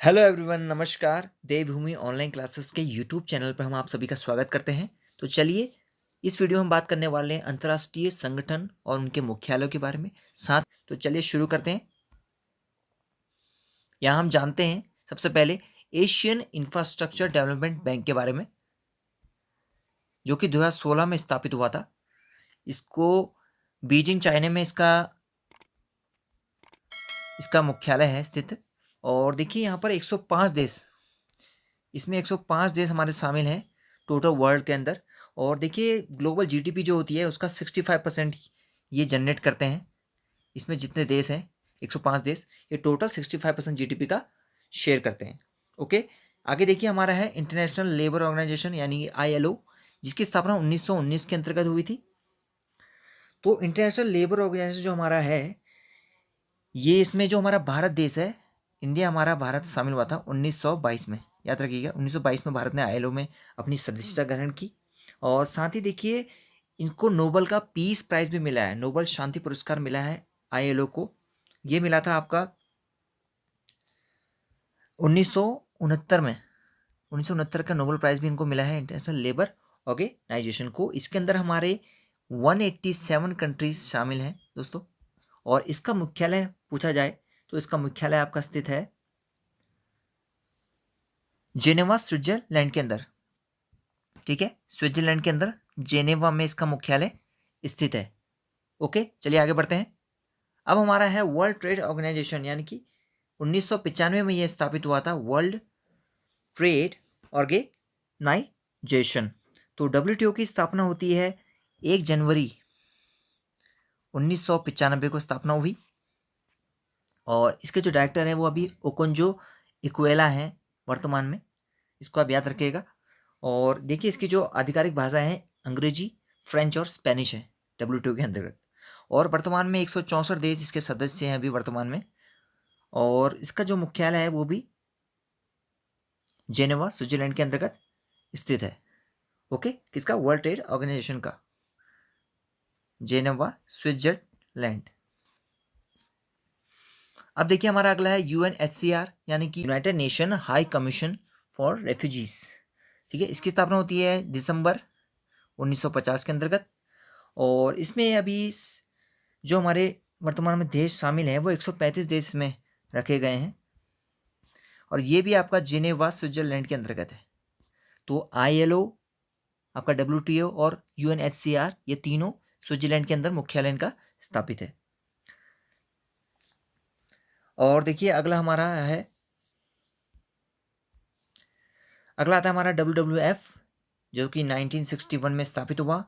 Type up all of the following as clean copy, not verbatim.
Hello everyone, नमस्कार। देवभूमि online classes के YouTube channel पर हम आप सभी का स्वागत करते हैं। तो चलिए, इस वीडियो में हम बात करने वाले हैं अंतर्राष्ट्रीय संगठन और उनके मुख्यालयों के बारे में। तो चलिए शुरू करते हैं। यहाँ हम जानते हैं सबसे पहले एशियन इंफ्रास्ट्रक्चर डेवलपमेंट बैंक के बारे में, जो कि 2016 में स्थापित हुआ था। इसको बीजिंग चाइना में इसका इसका मुख्यालय है स्थित। और देखिए यहाँ पर 105 देश, इसमें 105 देश हमारे शामिल हैं टोटल वर्ल्ड के अंदर। और देखिए ग्लोबल जीडीपी जो होती है उसका 65% ये जनरेट करते हैं। इसमें जितने देश हैं 105 देश, ये टोटल 65% जीडीपी का शेयर करते हैं। ओके, आगे देखिए हमारा है इंटरनेशनल लेबर ऑर्गेनाइजेशन यानी आईएलओ, जिसकी स्थापना 1919 के अंतर्गत हुई थी। तो इंटरनेशनल लेबर ऑर्गेनाइजेशन जो हमारा है, ये इसमें जो हमारा भारत देश है, इंडिया, हमारा भारत शामिल हुआ था 1922 में। याद रखिएगा, 1922 में भारत ने आईएलओ में अपनी सदस्यता ग्रहण की। और साथ ही देखिए, इनको नोबल का पीस प्राइज भी मिला है, नोबल शांति पुरस्कार मिला है आईएलओ को। ये मिला था आपका 1969 में। 1969 का नोबल प्राइज भी इनको मिला है इंटरनेशनल लेबर ऑर्गेनाइजेशन को। इसके अंदर हमारे 187 कंट्रीज शामिल हैं दोस्तों। और इसका मुख्यालय पूछा जाए तो इसका मुख्यालय आपका स्थित है जेनेवा, स्विट्जरलैंड के अंदर। ठीक है, स्विट्जरलैंड के अंदर जेनेवा में इसका मुख्यालय स्थित है। ओके, चलिए आगे बढ़ते हैं। अब हमारा है वर्ल्ड ट्रेड ऑर्गेनाइजेशन, यानी कि 1995 में यह स्थापित हुआ था, वर्ल्ड ट्रेड ऑर्गेनाइजेशन। तो डब्ल्यूटीओ की स्थापना होती है 1 जनवरी 1995 को स्थापना हुई। और इसके जो डायरेक्टर हैं वो अभी ओकोंजो इक्वेला हैं वर्तमान में, इसको आप याद रखिएगा। और देखिए, इसकी जो आधिकारिक भाषाएं हैं अंग्रेजी, फ्रेंच और स्पेनिश है डब्ल्यूटीओ के अंतर्गत। और वर्तमान में 164 देश इसके सदस्य हैं अभी वर्तमान में। और इसका जो मुख्यालय है वो भी जेनेवा, स्विट्जरलैंड के अंतर्गत स्थित है। ओके, किसका? वर्ल्ड ट्रेड ऑर्गेनाइजेशन का, जेनेवा, स्विट्जरलैंड। अब देखिए हमारा अगला है यूएनएचसीआर, यानी कि United nation high commission for refugees. ठीक है, इसकी स्थापना होती है दिसंबर 1950 के अंतर्गत। और इसमें अभी जो हमारे वर्तमान में देश शामिल हैं वो 135 देश में रखे गए हैं। और ये भी आपका जिनेवा, स्विट्जरलैंड के अंतर्गत है। तो आईएलओ, आपका डब्ल्यूटीओ और यूएनएचसीआर, ये तीनों स्विट्जरलैंड के अंदर मुख्यालय इनका स्थापित है। और देखिए अगला हमारा है, अगला आता है हमारा WWF, जो कि 1961 में स्थापित हुआ।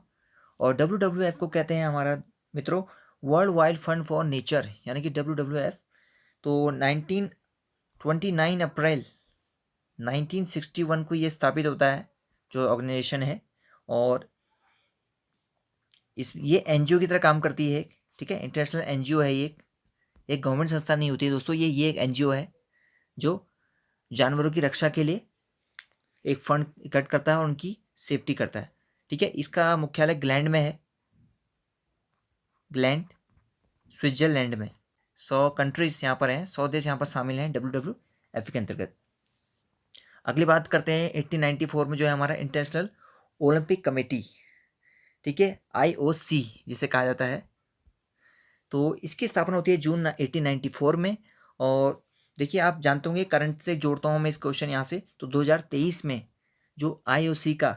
और WWF को कहते हैं हमारा मित्रों world wide fund for nature, यानी कि WWF। तो 29 अप्रैल 1961 को ये स्थापित होता है, जो ऑर्गेनाइजेशन है। और ये एनजीओ की तरह काम करती है। ठीक है, इंटरनेशनल एनजीओ है ये, एक गवर्नमेंट संस्था नहीं होती है दोस्तों। ये एक एनजीओ है जो जानवरों की रक्षा के लिए एक फंड इकट्ठा करता है और उनकी सेफ्टी करता है। ठीक है, इसका मुख्यालय ग्लैंड में है, ग्लैंड, स्विट्जरलैंड में। 100 कंट्रीज यहाँ पर हैं, 100 देश यहाँ पर शामिल हैं WWF के अंतर्गत। अगली बात करते हैं 1894 में, जो है हमारा इंटरनेशनल ओलंपिक कमेटी। ठीक है, IOC जिसे कहा जाता है। तो इसकी स्थापना होती है जून 1894 में। और देखिए, आप जानते होंगे, करंट से जोड़ता हूँ मैं इस क्वेश्चन यहाँ से, तो 2023 में जो IOC का,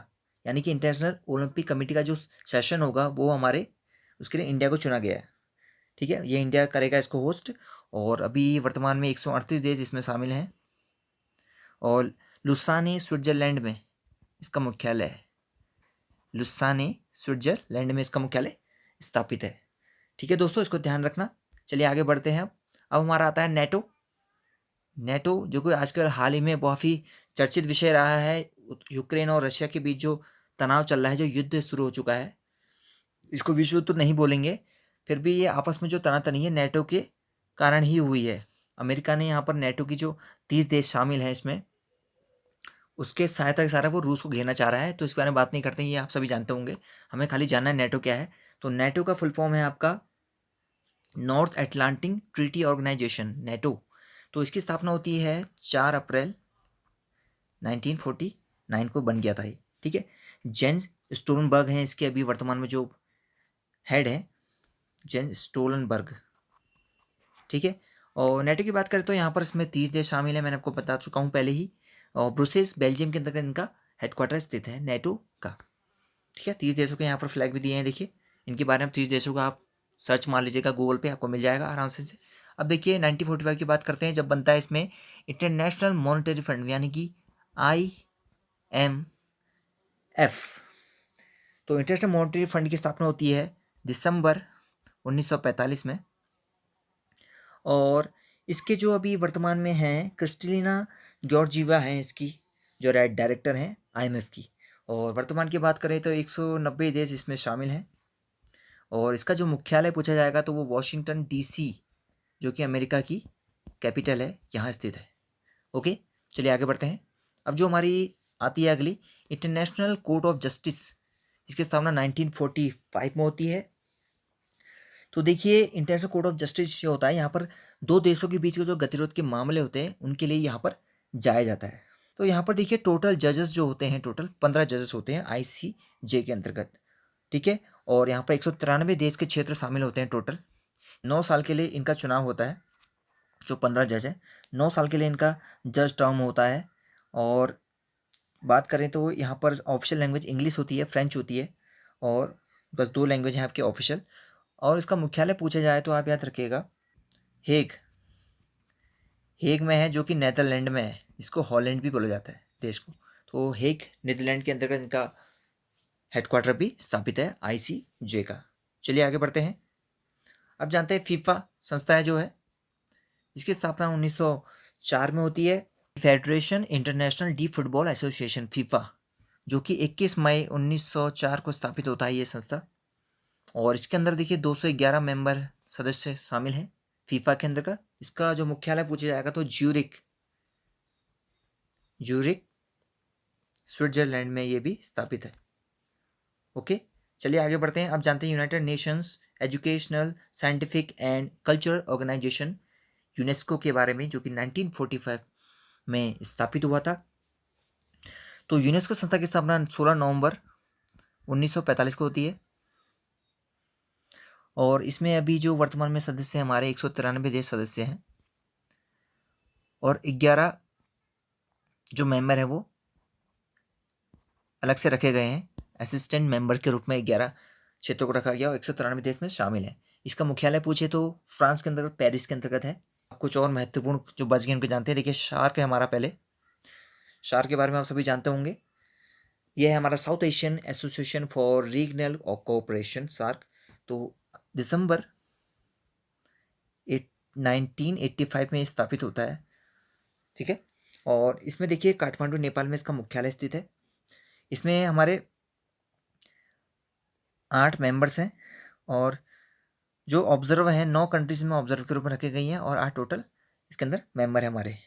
यानी कि इंटरनेशनल ओलंपिक कमेटी का जो सेशन होगा, वो हमारे उसके लिए इंडिया को चुना गया है। ठीक है, ये इंडिया करेगा इसको होस्ट। और अभी वर्तमान में 138 देश इसमें शामिल हैं। और लुसाने, स्विट्जरलैंड में इसका मुख्यालय है। लुसाने, स्विट्जरलैंड में इसका मुख्यालय स्थापित है। ठीक है दोस्तों, इसको ध्यान रखना। चलिए आगे बढ़ते हैं। अब हमारा आता है नेटो। नेटो, जो कि आजकल हाल ही में बहुत ही चर्चित विषय रहा है। यूक्रेन और रशिया के बीच जो तनाव चल रहा है, जो युद्ध शुरू हो चुका है, इसको विश्व युद्ध तो नहीं बोलेंगे, फिर भी ये आपस में जो तनातनी है नेटो के कारण ही हुई है। अमेरिका ने यहाँ पर नेटो की जो 30 देश शामिल हैं इसमें, उसके सहायता के सारा वो रूस को घेरना चाह रहा है। तो इस बारे में बात नहीं करते हैं, ये आप सभी जानते होंगे। हमें खाली जानना है नेटो क्या है। तो नेटो का फुल फॉर्म है आपका North Atlantic Treaty Organization, NATO. तो इसकी स्थापना होती है 4 अप्रैल 1949 को बन गया था ये, ठीक है। जेन्स स्टोलनबर्ग हैं इसके अभी वर्तमान में जो हेड है, जेन्स स्टोलनबर्ग, ठीक है। और नेटो की बात करें तो यहाँ पर इसमें 30 देश शामिल है, मैंने आपको बता चुका हूँ पहले ही। और ब्रुसेल्स बेल्जियम के अंतर्गत इनका हेडक्वार्टर स्थित है नेटो का, ठीक है। 30 देशों के यहाँ पर फ्लैग भी दिए हैं, देखिए इनके बारे में 30 देशों का आप सर्च मार लीजिएगा गूगल पे, आपको मिल जाएगा आराम से। अब देखिए 1945 की बात करते हैं, जब बनता है इसमें इंटरनेशनल मॉनेटरी फंड यानी कि IMF। तो इंटरनेशनल मॉनेटरी फंड की स्थापना होती है दिसंबर 1945 में। और इसके जो अभी वर्तमान में हैं क्रिस्टलिना जॉर्जीवा हैं इसकी जो डायरेक्टर हैं IMF की। और वर्तमान की बात करें तो 190 देश इसमें शामिल हैं। और इसका जो मुख्यालय पूछा जाएगा तो वो वॉशिंगटन DC जो कि अमेरिका की कैपिटल है, यहाँ स्थित है। ओके, चलिए आगे बढ़ते हैं। अब जो हमारी आती है अगली, इंटरनेशनल कोर्ट ऑफ जस्टिस, इसकी स्थापना 1945 में होती है। तो देखिए इंटरनेशनल कोर्ट ऑफ जस्टिस जो होता है, यहाँ पर दो देशों के बीच के जो गतिरोध के मामले होते हैं उनके लिए यहाँ पर जाया जाता है। तो यहाँ पर देखिए टोटल जजेस जो होते हैं, टोटल 15 जजेस होते हैं ICJ के अंतर्गत, ठीक है। और यहाँ पर 193 देश के क्षेत्र शामिल होते हैं टोटल। 9 साल के लिए इनका चुनाव होता है, जो 15 जज हैं 9 साल के लिए इनका जज टर्म होता है। और बात करें तो यहाँ पर ऑफिशियल लैंग्वेज इंग्लिश होती है, फ्रेंच होती है, और बस 2 लैंग्वेज हैं आपके ऑफिशियल। और इसका मुख्यालय पूछा जाए तो आप याद रखिएगा हेग, हेग में है जो कि नेदरलैंड में है, इसको हॉलैंड भी बोला जाता है देश को। तो हेग नीदरलैंड के अंतर्गत इनका हेडक्वार्टर भी स्थापित है ICJ का। चलिए आगे बढ़ते हैं। अब जानते हैं फीफा संस्था है जो है, इसकी स्थापना 1904 में होती है। Federation international D football association FIFA, जो कि 21 मई 1904 को स्थापित होता है ये संस्था। और इसके अंदर देखिए 211 मेंबर सदस्य शामिल हैं फीफा के अंदर का। इसका जो मुख्यालय पूछा जाएगा तो ज्यूरिक स्विट्जरलैंड में ये भी स्थापित है। ओके, चलिए आगे बढ़ते हैं। अब जानते हैं United Nations Educational Scientific and Cultural Organization UNESCO के बारे में, जो कि 1945 में स्थापित हुआ था। तो यूनेस्को संस्था की स्थापना 16 नवंबर 1945 को होती है। और इसमें अभी जो वर्तमान में सदस्य हैं हमारे 193 देश सदस्य हैं, और 11 जो मेंबर हैं वो अलग से रखे गए हैं, असिस्टेंट मेंबर के रूप में 11 क्षेत्रों को रखा गया और 193 देश में शामिल है। इसका मुख्यालय पूछे तो फ्रांस के अंतर्गत पेरिस के अंतर्गत है। कुछ और महत्वपूर्ण जो बच गए उनको जानते हैं। देखिए शार्क है हमारा, पहले शार्क के बारे में आप सभी जानते होंगे। यह है हमारा South Asian Association for Regional Cooperation SAARC. तो दिसंबर 1985 में स्थापित होता है, ठीक है। और इसमें देखिए काठमांडू नेपाल में इसका मुख्यालय स्थित है। इसमें हमारे 8 मेंबर्स हैं, और जो ऑब्जर्वर हैं 9 कंट्रीज में ऑब्जर्वर के रूप में रखे गई हैं, और 8 टोटल इसके अंदर मेंबर है हमारे।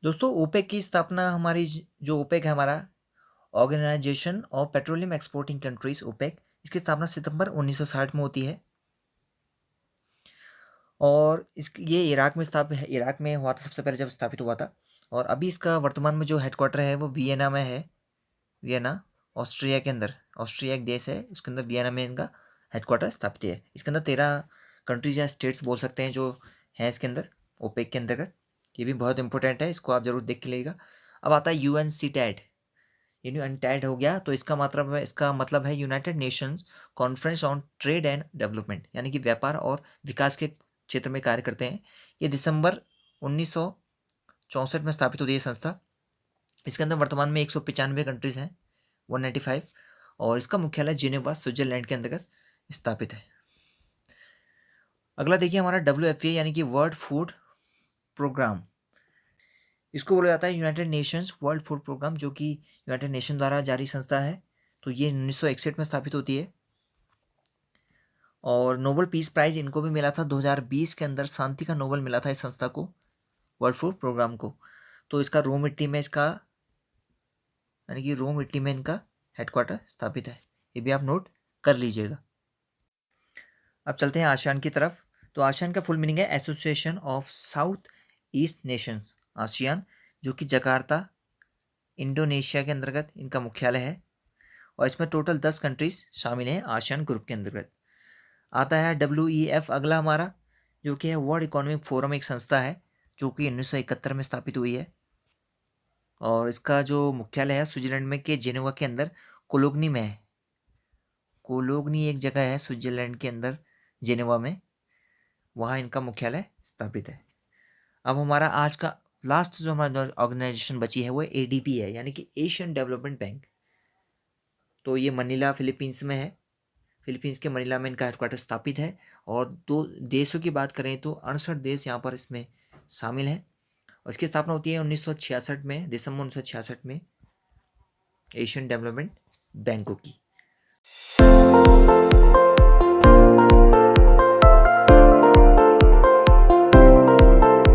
दोस्तों ओपेक की स्थापना हमारी, जो ओपेक है हमारा Organization of Petroleum Exporting Countries OPEC, इसकी स्थापना सितंबर 1960 में होती है। और ये इराक में स्थापित है, इराक में हुआ था सबसे पहले जब स्थापित हुआ था। और अभी इसका वर्तमान में जो हेडक्वार्टर है वो वियना में है। वियना ऑस्ट्रिया के अंदर, ऑस्ट्रिया एक देश है, उसके अंदर वियना में इनका हेडक्वार्टर स्थापित है। इसके अंदर 13 कंट्रीज या स्टेट्स बोल सकते हैं जो हैं इसके अंदर ओपेक के अंतर्गत। ये भी बहुत इंपॉर्टेंट है, इसको आप जरूर देख के लीजिएगा। अब आता है UNCTAD, यानी अनटैड हो गया तो इसका मतलब है United Nations conference on trade and development, यानी कि व्यापार और विकास के क्षेत्र में कार्य करते हैं। ये दिसंबर 1964 में स्थापित होती है संस्था। इसके अंदर वर्तमान में 195 कंट्रीज हैं, 195, और इसका मुख्यालय जिनेवा स्विट्जरलैंड के अंतर्गत स्थापित है। अगला देखिए हमारा WFA यानी कि वर्ल्ड फूड प्रोग्राम, इसको बोला जाता है United Nations World Food Programme, जो कि यूनाइटेड नेशन द्वारा जारी संस्था है। तो ये 1961 में स्थापित होती है। और नोबेल पीस प्राइज इनको भी मिला था 2020 के अंदर, शांति का नोबेल मिला था इस संस्था को, वर्ल्ड फूड प्रोग्राम को। तो इसका रोम इटली में यानी कि रोम इटली में इनका हेडक्वार्टर स्थापित है, ये भी आप नोट कर लीजिएगा। अब चलते हैं आसियान की तरफ। तो आसियान का फुल मीनिंग है association of south east Nations ASEAN, जो कि जकार्ता इंडोनेशिया के अंतर्गत इनका मुख्यालय है। और इसमें टोटल 10 कंट्रीज शामिल हैं आसियान ग्रुप के अंतर्गत। आता है WEF अगला हमारा, जो कि है वर्ल्ड इकोनॉमिक फोरम, एक संस्था है जो कि 1971 में स्थापित हुई है। और इसका जो मुख्यालय है स्विट्जरलैंड में के जेनेवा के अंदर कोलोग्नी में है। कोलोग्नी एक जगह है स्विट्जरलैंड के अंदर जेनेवा में, वहाँ इनका मुख्यालय स्थापित है। अब हमारा आज का लास्ट जो हमारा ऑर्गेनाइजेशन बची है वो ADB है, यानी कि एशियन डेवलपमेंट बैंक। तो ये मनीला फिलीपींस में है। फिलीपींस के मनीला में इनका हेडक्वार्टर स्थापित है। और दो देशों की बात करें तो 68 देश यहाँ पर इसमें शामिल हैं। और इसकी स्थापना होती है 1966 में, दिसंबर 1966 में एशियन डेवलपमेंट बैंकों की।